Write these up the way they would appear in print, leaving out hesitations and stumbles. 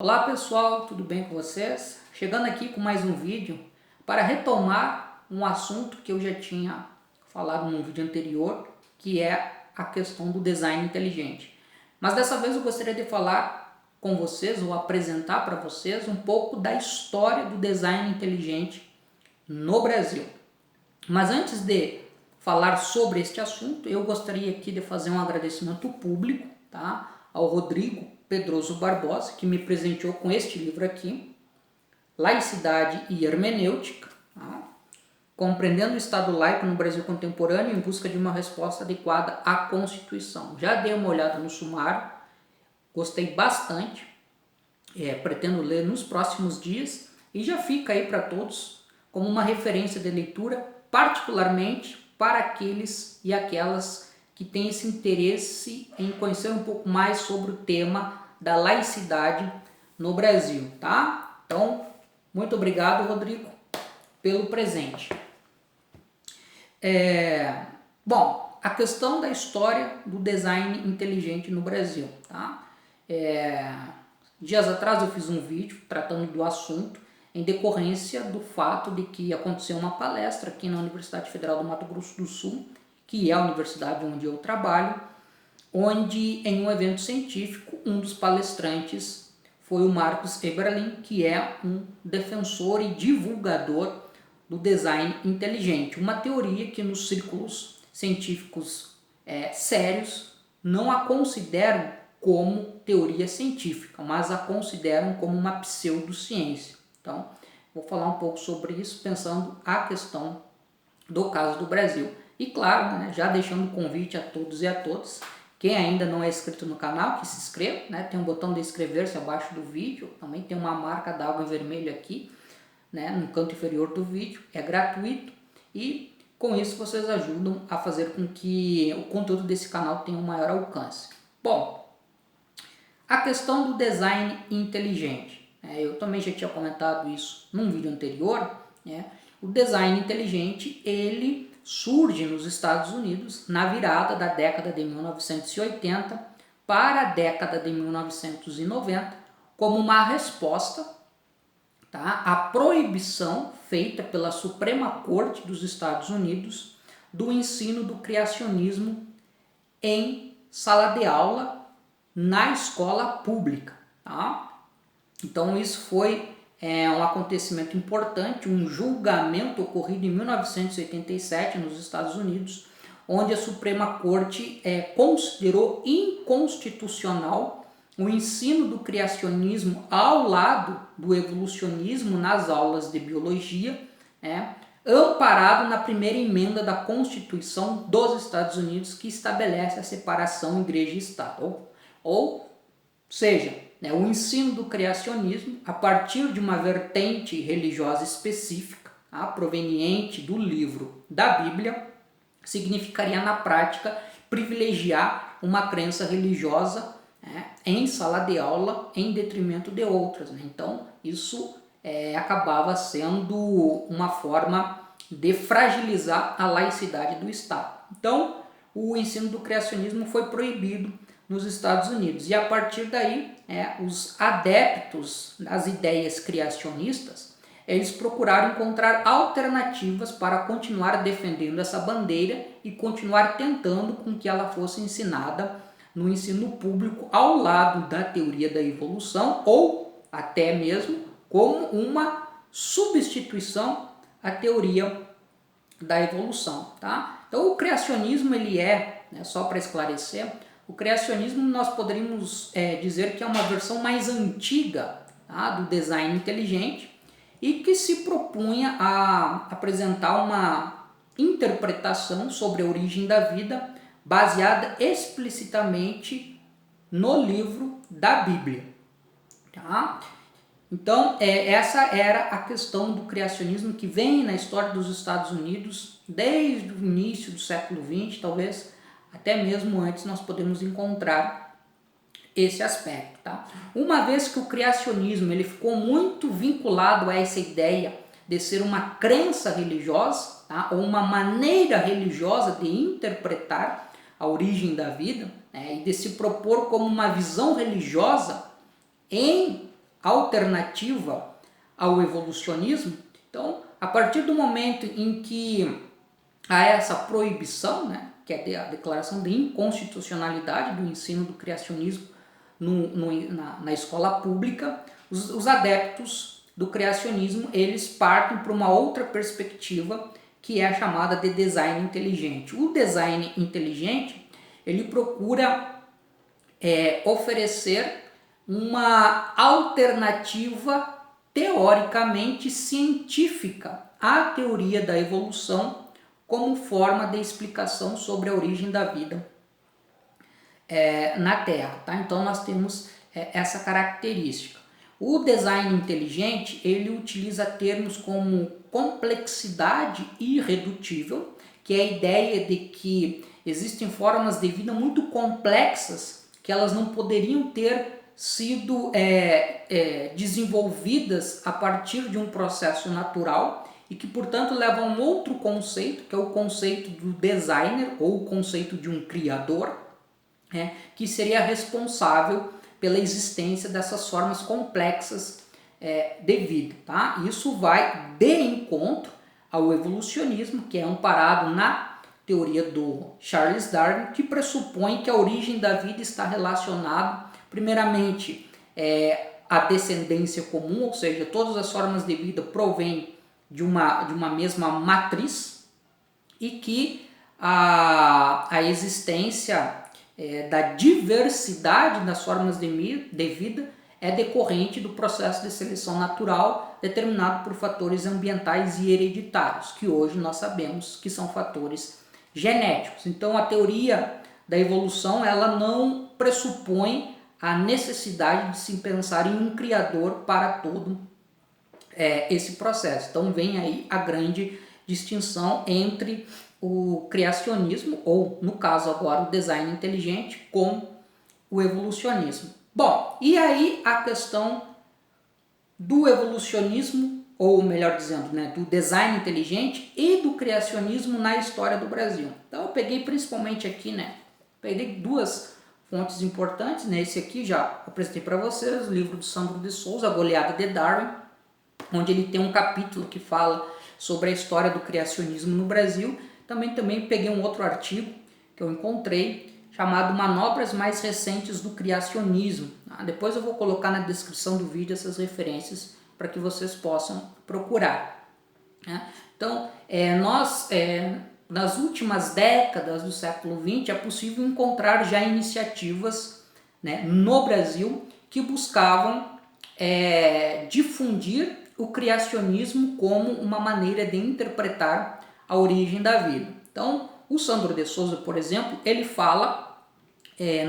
Olá pessoal, tudo bem com vocês? Chegando aqui com mais um vídeo para retomar um assunto que eu já tinha falado no vídeo anterior, que é a questão do design inteligente. Mas dessa vez eu gostaria de falar com vocês, ou apresentar para vocês um pouco da história do design inteligente no Brasil. Mas antes de falar sobre este assunto, eu gostaria aqui de fazer um agradecimento público, tá, ao Rodrigo Pedroso Barbosa, que me presenteou com este livro aqui, Laicidade e Hermenêutica, tá? Compreendendo o Estado laico no Brasil contemporâneo em busca de uma resposta adequada à Constituição. Já dei uma olhada no sumário, gostei bastante, pretendo ler nos próximos dias e já fica aí para todos como uma referência de leitura, particularmente para aqueles e aquelas que têm esse interesse em conhecer um pouco mais sobre o tema da laicidade no Brasil, tá? Então, muito obrigado, Rodrigo, pelo presente. Bom, a questão da história do design inteligente no Brasil, tá? Dias atrás eu fiz um vídeo tratando do assunto em decorrência do fato de que aconteceu uma palestra aqui na Universidade Federal do Mato Grosso do Sul, que é a universidade onde eu trabalho, onde em um evento científico um dos palestrantes foi o Marcos Eberlin, que é um defensor e divulgador do design inteligente, uma teoria que nos círculos científicos sérios não a consideram como teoria científica, mas a consideram como uma pseudociência. Então, vou falar um pouco sobre isso, pensando a questão do caso do Brasil. E claro, né, já deixando o convite a todos e a todas, quem ainda não é inscrito no canal, que se inscreva, né, tem um botão de inscrever-se abaixo do vídeo, também tem uma marca d'água em vermelho aqui, né, no canto inferior do vídeo, é gratuito e com isso vocês ajudam a fazer com que o conteúdo desse canal tenha um maior alcance. Bom, a questão do design inteligente. Eu também já tinha comentado isso num vídeo anterior. O design inteligente ele surge nos Estados Unidos na virada da década de 1980 para a década de 1990 como uma resposta, tá, à proibição feita pela Suprema Corte dos Estados Unidos do ensino do criacionismo em sala de aula na escola pública. Tá? Então isso foi um acontecimento importante, um julgamento ocorrido em 1987 nos Estados Unidos, onde a Suprema Corte considerou inconstitucional o ensino do criacionismo ao lado do evolucionismo nas aulas de biologia, amparado na primeira emenda da Constituição dos Estados Unidos, que estabelece a separação igreja e Estado. Ou seja, o ensino do criacionismo a partir de uma vertente religiosa específica, proveniente do livro da Bíblia, significaria na prática privilegiar uma crença religiosa em sala de aula em detrimento de outras. Então isso acabava sendo uma forma de fragilizar a laicidade do Estado. Então o ensino do criacionismo foi proibido nos Estados Unidos. E a partir daí, os adeptos das ideias criacionistas, eles procuraram encontrar alternativas para continuar defendendo essa bandeira e continuar tentando com que ela fosse ensinada no ensino público ao lado da teoria da evolução ou até mesmo como uma substituição à teoria da evolução. Tá? Então o criacionismo ele só para esclarecer, o criacionismo nós poderíamos dizer que é uma versão mais antiga, tá, do design inteligente e que se propunha a apresentar uma interpretação sobre a origem da vida baseada explicitamente no livro da Bíblia. Tá? Então essa era a questão do criacionismo que vem na história dos Estados Unidos desde o início do século XX, talvez até mesmo antes nós podemos encontrar esse aspecto. Tá? Uma vez que o criacionismo ele ficou muito vinculado a essa ideia de ser uma crença religiosa, tá? Ou uma maneira religiosa de interpretar a origem da vida, e de se propor como uma visão religiosa em alternativa ao evolucionismo. Então, a partir do momento em que há essa proibição, né, que é a declaração de inconstitucionalidade do ensino do criacionismo na escola pública, os adeptos do criacionismo, eles partem para uma outra perspectiva, que é a chamada de design inteligente. O design inteligente, ele procura oferecer uma alternativa teoricamente científica à teoria da evolução como forma de explicação sobre a origem da vida na Terra. Tá? Então nós temos essa característica. O design inteligente, ele utiliza termos como complexidade irredutível, que é a ideia de que existem formas de vida muito complexas que elas não poderiam ter sido desenvolvidas a partir de um processo natural e que, portanto, levam a um outro conceito, que é o conceito do designer ou o conceito de um criador, que seria responsável pela existência dessas formas complexas de vida. Tá? Isso vai de encontro ao evolucionismo, que é amparado na teoria do Charles Darwin, que pressupõe que a origem da vida está relacionada, primeiramente, à descendência comum, ou seja, todas as formas de vida provêm de uma mesma matriz, e que a existência da diversidade das formas de vida é decorrente do processo de seleção natural determinado por fatores ambientais e hereditários, que hoje nós sabemos que são fatores genéticos. Então a teoria da evolução, ela não pressupõe a necessidade de se pensar em um criador para todo esse processo. Então vem aí a grande distinção entre o criacionismo, ou no caso agora o design inteligente, com o evolucionismo. Bom, e aí a questão do evolucionismo, ou melhor dizendo, né, do design inteligente e do criacionismo na história do Brasil. Então eu peguei principalmente aqui, peguei duas fontes importantes, esse aqui já apresentei para vocês, o livro do Sandro de Souza, A Goleada de Darwin, onde ele tem um capítulo que fala sobre a história do criacionismo no Brasil. Também peguei um outro artigo que eu encontrei, chamado Manobras Mais Recentes do Criacionismo. Depois eu vou colocar na descrição do vídeo essas referências para que vocês possam procurar. Então, nas últimas décadas do século XX, é possível encontrar já iniciativas no Brasil que buscavam difundir o criacionismo como uma maneira de interpretar a origem da vida. Então, o Sandro de Souza, por exemplo, ele fala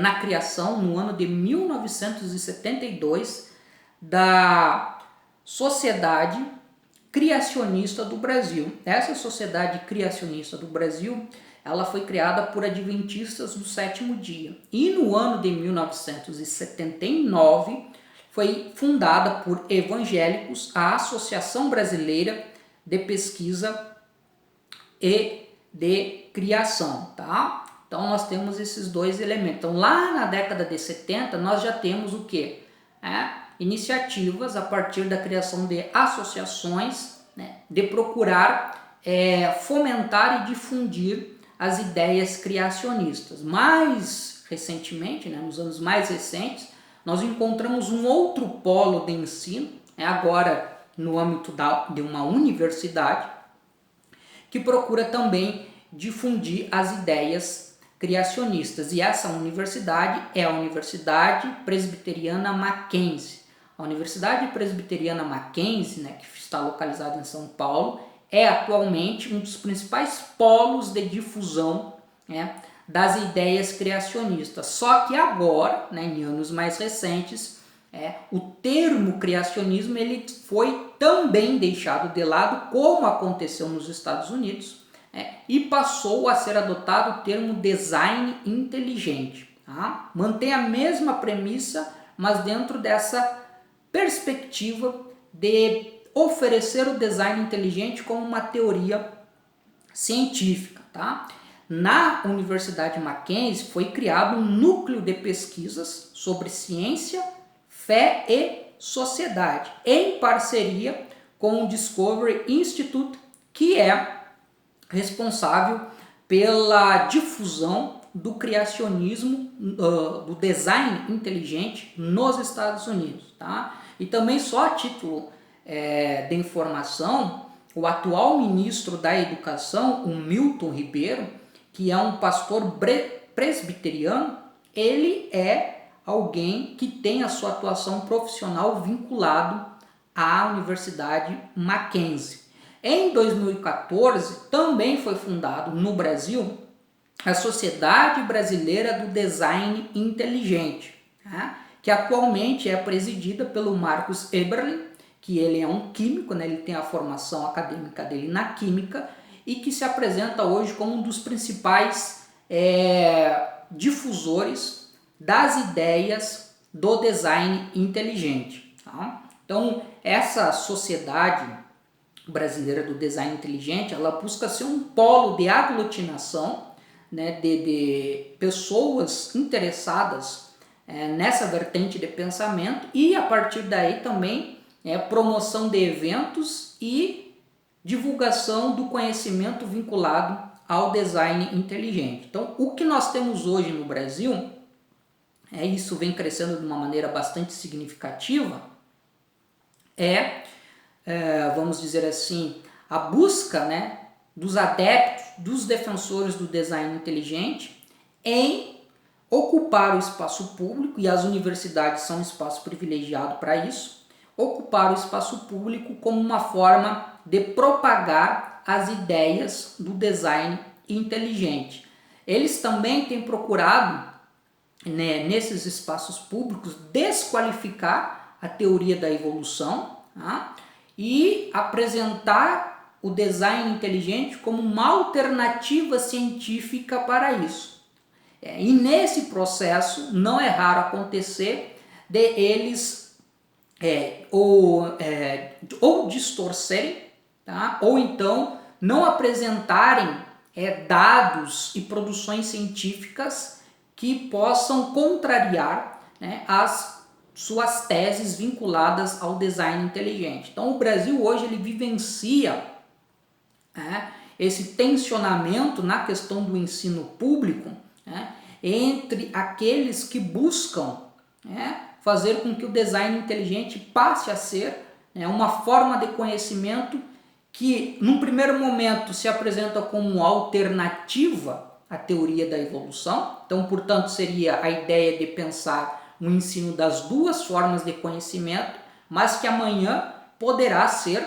na criação, no ano de 1972, da Sociedade Criacionista do Brasil. Essa Sociedade Criacionista do Brasil, ela foi criada por adventistas do sétimo dia. E no ano de 1979, foi fundada por evangélicos a Associação Brasileira de Pesquisa e de Criação, tá? Então nós temos esses dois elementos. Então lá na década de 70 nós já temos o quê? Iniciativas a partir da criação de associações, de procurar fomentar e difundir as ideias criacionistas. Mais recentemente, nos anos mais recentes, nós encontramos um outro polo de ensino, agora no âmbito de uma universidade, que procura também difundir as ideias criacionistas. E essa universidade é a Universidade Presbiteriana Mackenzie. A Universidade Presbiteriana Mackenzie, que está localizada em São Paulo, é atualmente um dos principais polos de difusão das ideias criacionistas. Só que agora, em anos mais recentes, o termo criacionismo ele foi também deixado de lado, como aconteceu nos Estados Unidos, e passou a ser adotado o termo design inteligente. Tá? Mantém a mesma premissa, mas dentro dessa perspectiva de oferecer o design inteligente como uma teoria científica. Tá? Na Universidade Mackenzie foi criado um núcleo de pesquisas sobre ciência, fé e sociedade, em parceria com o Discovery Institute, que é responsável pela difusão do criacionismo, do design inteligente nos Estados Unidos. Tá? E também, só a título de informação, o atual ministro da Educação, o Milton Ribeiro, que é um pastor presbiteriano, ele é alguém que tem a sua atuação profissional vinculado à Universidade Mackenzie. Em 2014, também foi fundado no Brasil a Sociedade Brasileira do Design Inteligente, tá? Que atualmente é presidida pelo Marcos Eberlin, que ele é um químico, né? Ele tem a formação acadêmica dele na química e que se apresenta hoje como um dos principais difusores das ideias do design inteligente. Tá? Então, essa Sociedade Brasileira do Design Inteligente, ela busca ser um polo de aglutinação, né, de pessoas interessadas nessa vertente de pensamento e, a partir daí, também promoção de eventos e divulgação do conhecimento vinculado ao design inteligente. Então, o que nós temos hoje no Brasil, isso vem crescendo de uma maneira bastante significativa, vamos dizer assim, a busca, né, dos adeptos, dos defensores do design inteligente em ocupar o espaço público, e as universidades são um espaço privilegiado para isso, ocupar o espaço público como uma forma de propagar as ideias do design inteligente. Eles também têm procurado, né, nesses espaços públicos, desqualificar a teoria da evolução, tá? E apresentar o design inteligente como uma alternativa científica para isso. E nesse processo não é raro acontecer de eles ou distorcerem, tá? Ou então não apresentarem dados e produções científicas que possam contrariar, né, as suas teses vinculadas ao design inteligente. Então o Brasil hoje ele vivencia esse tensionamento na questão do ensino público, entre aqueles que buscam fazer com que o design inteligente passe a ser uma forma de conhecimento que, num primeiro momento, se apresenta como alternativa à teoria da evolução. Então, portanto, seria a ideia de pensar o ensino das duas formas de conhecimento, mas que amanhã poderá ser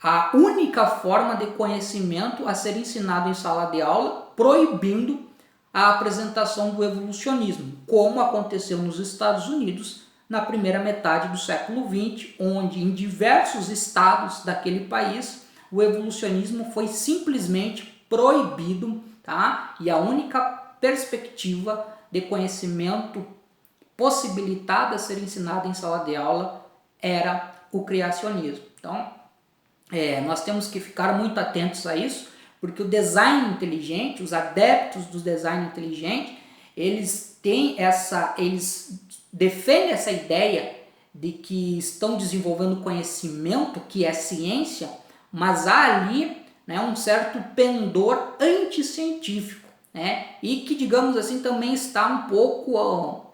a única forma de conhecimento a ser ensinado em sala de aula, proibindo a apresentação do evolucionismo, como aconteceu nos Estados Unidos na primeira metade do século XX, onde em diversos estados daquele país o evolucionismo foi simplesmente proibido, tá? E a única perspectiva de conhecimento possibilitada a ser ensinada em sala de aula era o criacionismo. Então, nós temos que ficar muito atentos a isso, porque o design inteligente, os adeptos do design inteligente, eles defendem essa ideia de que estão desenvolvendo conhecimento, que é ciência, mas há ali, né, um certo pendor anticientífico, né, e que, digamos assim, também está um pouco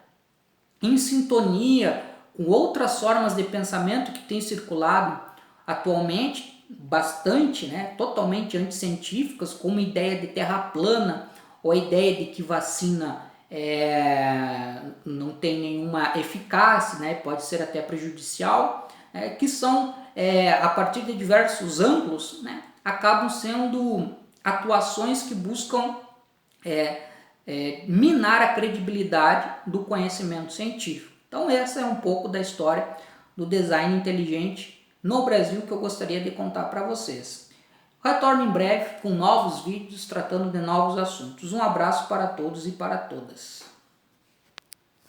em sintonia com outras formas de pensamento que têm circulado atualmente, bastante, né, totalmente anticientíficas, como a ideia de terra plana ou a ideia de que vacina não tem nenhuma eficácia, né, pode ser até prejudicial, que são, a partir de diversos ângulos, né, acabam sendo atuações que buscam minar a credibilidade do conhecimento científico. Então essa é um pouco da história do design inteligente no Brasil que eu gostaria de contar para vocês. Retorno em breve com novos vídeos tratando de novos assuntos. Um abraço para todos e para todas.